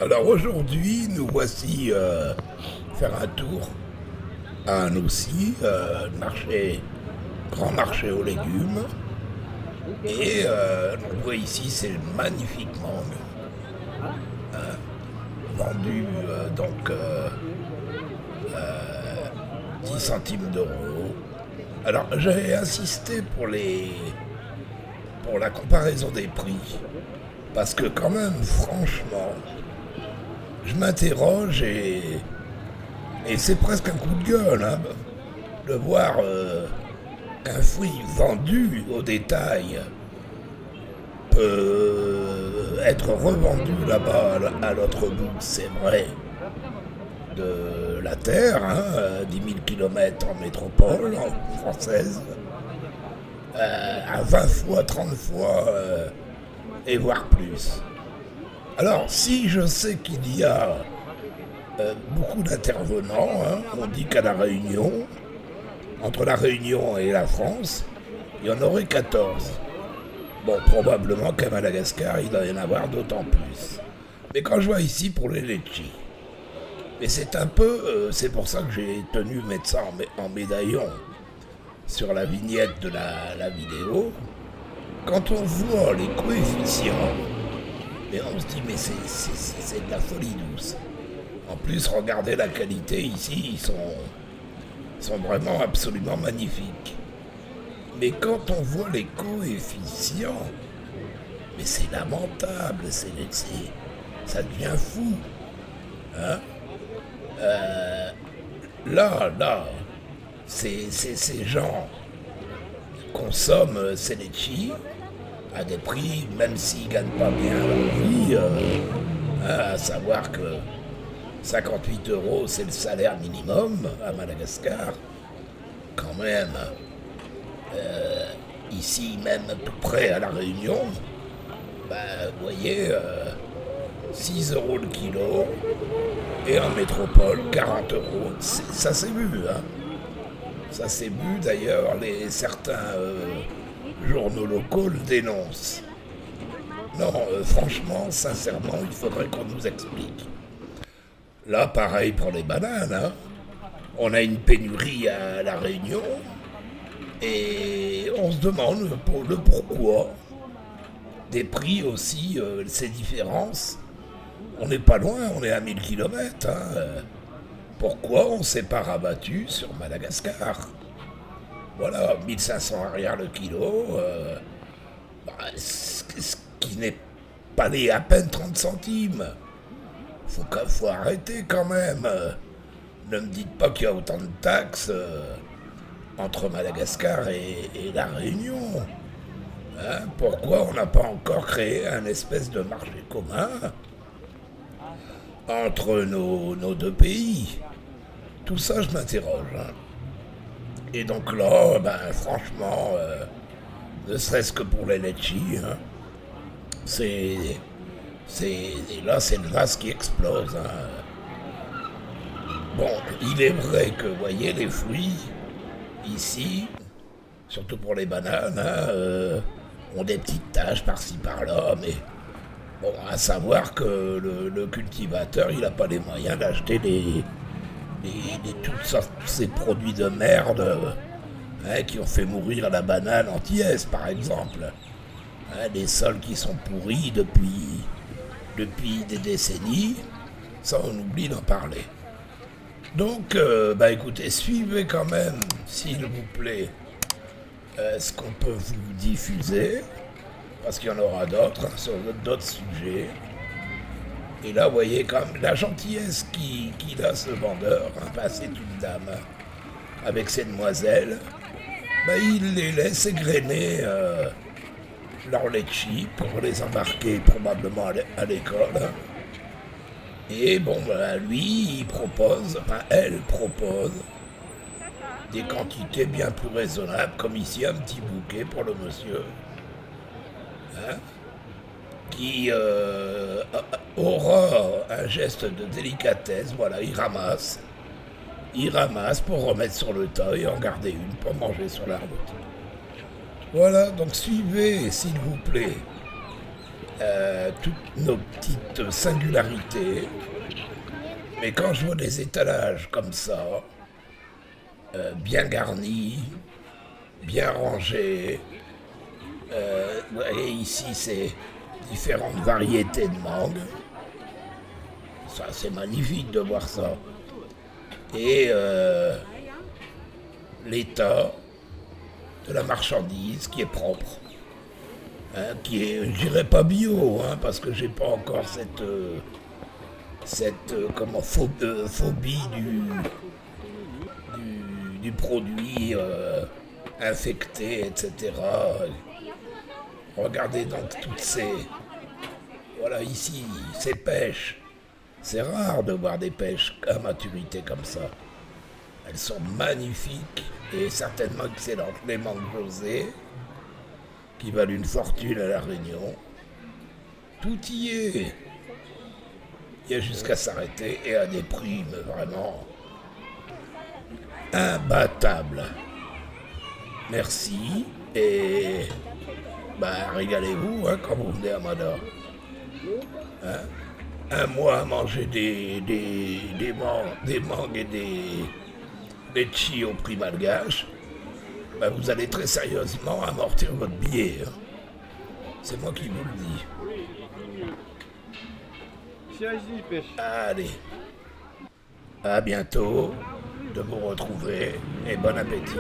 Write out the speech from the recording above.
Alors aujourd'hui, nous voici faire un tour à Annecy, marché, grand marché aux légumes. Et on voit ici, c'est magnifiquement vendu donc 10 centimes d'euros. Alors j'ai insisté pour la comparaison des prix, parce que quand même, franchement, je m'interroge et c'est presque un coup de gueule hein, de voir qu'un fruit vendu au détail peut être revendu là-bas à l'autre bout, c'est vrai, de la terre, 10 000 km en métropole française, à 20 fois, 30 fois, et voire plus. Alors, si je sais qu'il y a beaucoup d'intervenants, on dit qu'à La Réunion, entre La Réunion et la France, il y en aurait 14. Bon, probablement qu'à Madagascar, il doit y en avoir d'autant plus. Mais quand je vois ici pour les litchis, mais c'est un peu, c'est pour ça que j'ai tenu mettre ça en médaillon sur la vignette de la vidéo. Quand on voit les coefficients, mais on se dit, mais c'est de la folie douce. En plus, regardez la qualité ici, ils sont vraiment absolument magnifiques. Mais quand on voit les coefficients, mais c'est lamentable, ça devient fou. Hein là, ces gens consomment ces litchis à des prix, même s'ils ne gagnent pas bien leur vie, à savoir que 58 euros, c'est le salaire minimum à Madagascar. Quand même, ici même tout près à La Réunion, vous voyez, 6 euros le kilo, et en métropole, 40 euros. Ça s'est vu, hein. Ça s'est vu, d'ailleurs, certains journaux locaux le dénoncent. Non, franchement, sincèrement, il faudrait qu'on nous explique. Là, pareil pour les bananes, hein. On a une pénurie à La Réunion, et on se demande le pourquoi des prix aussi, ces différences. On n'est pas loin, on est à 1000 km. Pourquoi on ne s'est pas rabattu sur Madagascar? Voilà, 1500 arrière le kilo, ce qui n'est pas les à peine 30 centimes. Faut arrêter quand même. Ne me dites pas qu'il y a autant de taxes entre Madagascar et La Réunion. Pourquoi on n'a pas encore créé un espèce de marché commun entre nos deux pays? Tout ça, je m'interroge. Et donc là, franchement, ne serait-ce que pour les litchis, là, c'est le vase qui explose. Bon, il est vrai que, vous voyez, les fruits, ici, surtout pour les bananes, ont des petites taches par-ci par-là, mais bon, à savoir que le cultivateur, il n'a pas les moyens d'acheter tous ces produits de merde qui ont fait mourir la banane entière, par exemple. Des sols qui sont pourris depuis des décennies, ça on oublie d'en parler. Donc, écoutez, suivez quand même, s'il vous plaît, ce qu'on peut vous diffuser, parce qu'il y en aura d'autres, sur d'autres sujets. Et là, vous voyez quand même la gentillesse qu'il a, ce vendeur, c'est une dame, avec ses demoiselles. Il les laisse égrener leur litchi pour les embarquer probablement à l'école. Et lui, elle propose des quantités bien plus raisonnables, comme ici un petit bouquet pour le monsieur, qui aura un geste de délicatesse. Voilà, il ramasse pour remettre sur le tas et en garder une pour manger sur la route. Voilà, donc suivez, s'il vous plaît, toutes nos petites singularités. Mais quand je vois des étalages comme ça, bien garnis, bien rangés, vous voyez ici c'est différentes variétés de mangue. Ça c'est magnifique de voir ça. Et l'état de la marchandise qui est propre, hein, qui est, je dirais pas bio, hein, parce que j'ai pas encore cette phobie du produit infecté, etc. Regardez donc toutes ces... Voilà, ici, ces pêches. C'est rare de voir des pêches à maturité comme ça. Elles sont magnifiques et certainement excellentes. Les mangues rosées, qui valent une fortune à La Réunion. Tout y est. Il y a jusqu'à s'arrêter et à des prix mais vraiment imbattables. Merci et régalez-vous hein, quand vous venez à Mada. Hein? Un mois à manger des mangues et des chi au prix malgache, vous allez très sérieusement amortir votre billet. Hein. C'est moi qui vous le dis. Allez, à bientôt de vous retrouver et bon appétit.